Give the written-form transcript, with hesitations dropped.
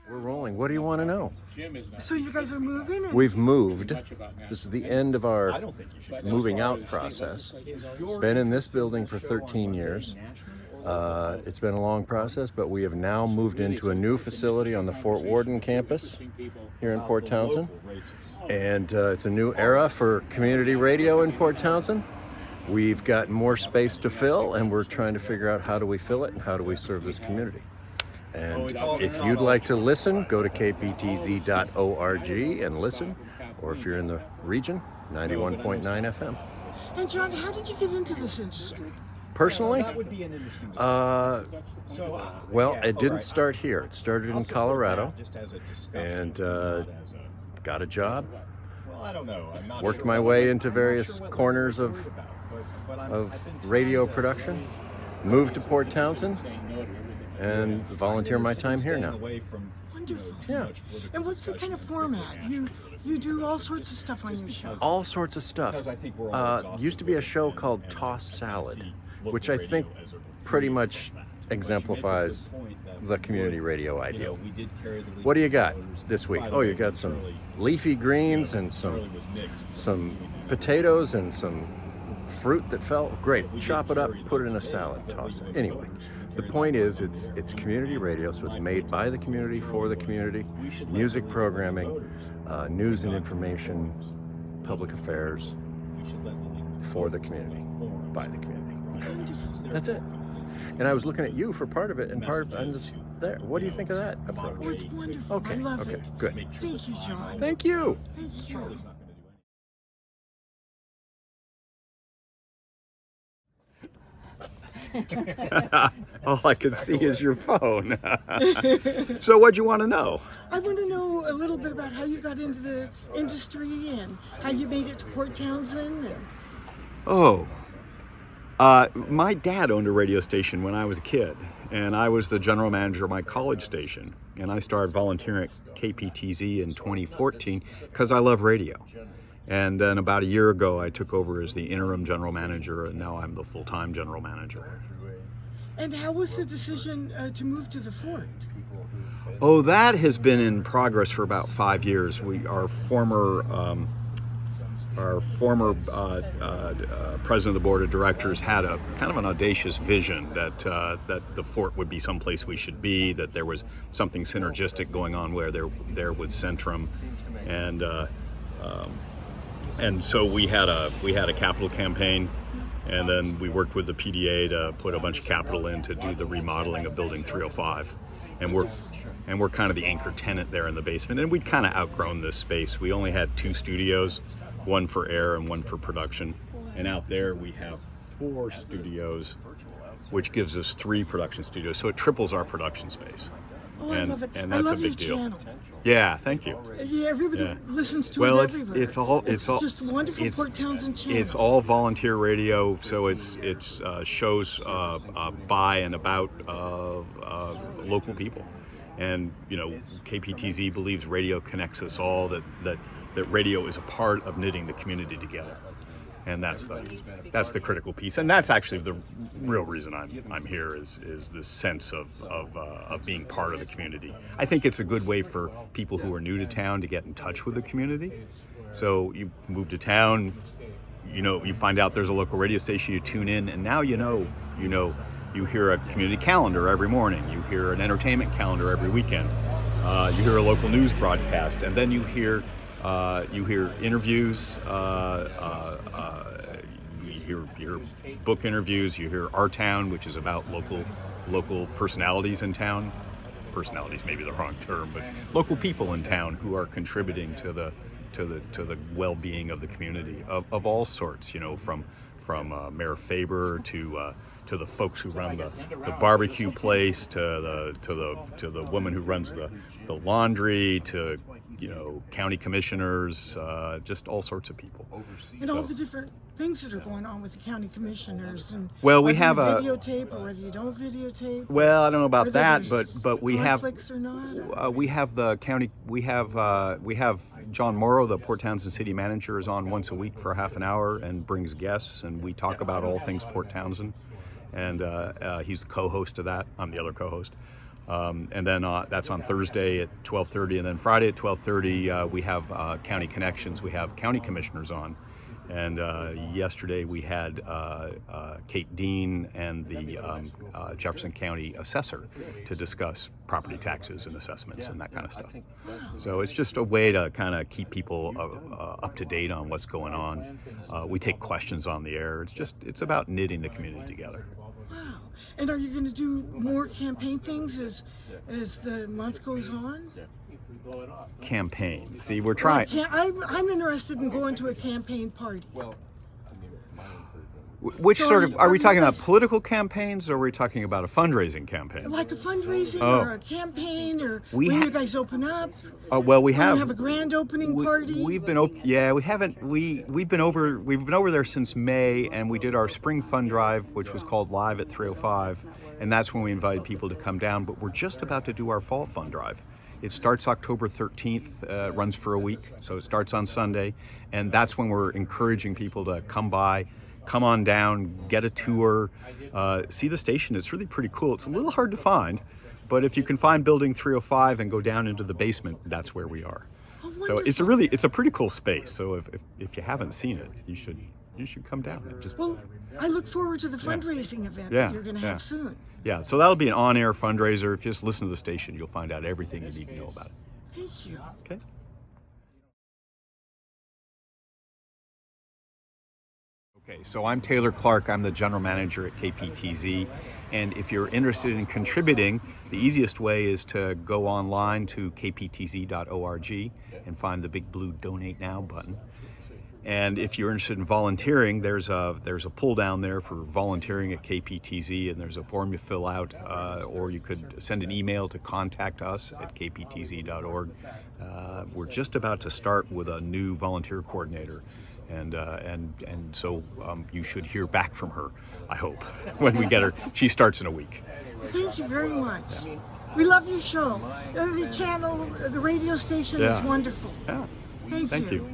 We're rolling. What do you want to know? So you guys are moving? We've moved. This is the end of our moving out process. Been in this building for 13 years. It's been a long process, but we have now moved into a new facility on the Fort Worden campus here in Port Townsend. And it's a new era for community radio in Port Townsend. We've got more space to fill, and we're trying to figure out how do we fill it and how do we serve this community. And if you'd like to listen, go to kptz.org and listen. Or if you're in the region, 91.9 FM. And John, how did you get into this industry? Personally, well, it didn't start here. It started in Colorado, and got a job. Worked my way into various corners of radio production. Moved to Port Townsend, and volunteer my time here now. Wonderful. Yeah. And what's the kind of format? You do all sorts of stuff on your show. All sorts of stuff. Used to be a show called Toss Salad, which I think pretty much exemplifies the community radio ideal. What do you got this week? Oh, you got some leafy greens and some potatoes and some fruit that fell. Great. Chop it up, put it in a salad, toss it. Anyway, the point is it's community radio, so it's made by the community for the community. Music programming, news and information, public affairs for the community, by the community. That's it. And I was looking at you for part of it, and part of I'm just there. What do you think of that approach? Oh, it's wonderful. Okay. I love Okay. it. Good. Thank you, John. Thank you. Thank you. All I can see is your phone. So what'd you want to know? I want to know a little bit about how you got into the industry and how you made it to Port Townsend. My dad owned a radio station when I was a kid, and I was the general manager of my college station. And I started volunteering at KPTZ in 2014 because I love radio. And then about a year ago, I took over as the interim general manager, and now I'm the full-time general manager. And how was the decision to move to the fort? Oh, that has been in progress for about 5 years. Our former president of the board of directors had a kind of an audacious vision that the fort would be someplace we should be, that there was something synergistic going on where there with Centrum, and so we had a capital campaign, and then we worked with the PDA to put a bunch of capital in to do the remodeling of Building 305, and we're kind of the anchor tenant there in the basement, and we'd kind of outgrown this space. We only had 2 studios, one for air and one for production, and out there we have 4 studios, which gives us 3 production studios, so it triples our production space. Oh, I love it. And I that's love a big your deal. channel. Yeah, thank you. Yeah, everybody Yeah. listens to Well, it it's everywhere. it's all just wonderful Port Townsend channel. It's all volunteer radio, so it's shows by and about local people, and KPTZ believes radio connects us all. That radio is a part of knitting the community together, and that's the critical piece, and that's actually the real reason I'm here is this sense of being part of the community. I think it's a good way for people who are new to town to get in touch with the community. So you move to town, you find out there's a local radio station, you tune in, and now you hear a community calendar every morning, you hear an entertainment calendar every weekend, you hear a local news broadcast, and then you hear interviews, you hear book interviews, you hear Our Town, which is about local personalities in town. Personalities may be the wrong term, but local people in town who are contributing to the well-being of the community of all sorts, from Mayor Faber to the folks who run the barbecue place, to the woman who runs the laundry, to county commissioners, just all sorts of people. And all the different things that are going on with the county commissioners, and well, we whether have you a videotape or whether you don't videotape. Well, I don't know about whether that, there's but we have conflicts or not. we have the county. We have John Morrow, the Port Townsend city manager, is on once a week for half an hour and brings guests, and we talk about all things Port Townsend. And he's the co-host of that. I'm the other co-host. And then that's on Thursday at 12:30, and then Friday at 12:30 we have County Connections. We have county commissioners on, and yesterday we had Kate Dean and the Jefferson County assessor to discuss property taxes and assessments and that kind of stuff. So it's just a way to kind of keep people up to date on what's going on. We take questions on the air. It's about knitting the community together. Wow. And are you going to do more campaign things as the month goes on? Campaign. See, we're trying. I'm interested in going to a campaign party. Which So sort of, are we talking about guys- political campaigns, or are we talking about a fundraising campaign? Like a fundraising Oh. or a campaign, or We when ha- you guys open up? Well, we When have. you have a grand opening party? We've been we haven't. We've been over there since May, and we did our spring fund drive, which was called Live at 3:05, and that's when we invited people to come down. But we're just about to do our fall fund drive. It starts October 13th, runs for a week, so it starts on Sunday, and that's when we're encouraging people to come by. Come on down, get a tour, see the station. It's really pretty cool. It's a little hard to find, but if you can find building 305 and go down into the basement, that's where we are. Oh, So wonderful. it's a pretty cool space. So if you haven't seen it, you should come down and just. Well, I look forward to the fundraising event Yeah, that you're going to yeah. have soon. Yeah, so that'll be an on-air fundraiser. If you just listen to the station, you'll find out everything you need to know about it. Thank you. Okay. Okay, so I'm Taylor Clark. I'm the general manager at KPTZ. And if you're interested in contributing, the easiest way is to go online to kptz.org and find the big blue Donate Now button. And if you're interested in volunteering, there's a pull down there for volunteering at KPTZ, and there's a form you fill out, or you could send an email to contact us at kptz.org. We're just about to start with a new volunteer coordinator. And so you should hear back from her, I hope, when we get her. She starts in a week. Thank you very much. We love your show. The channel, the radio station is Yeah. wonderful. Yeah, Thank thank you.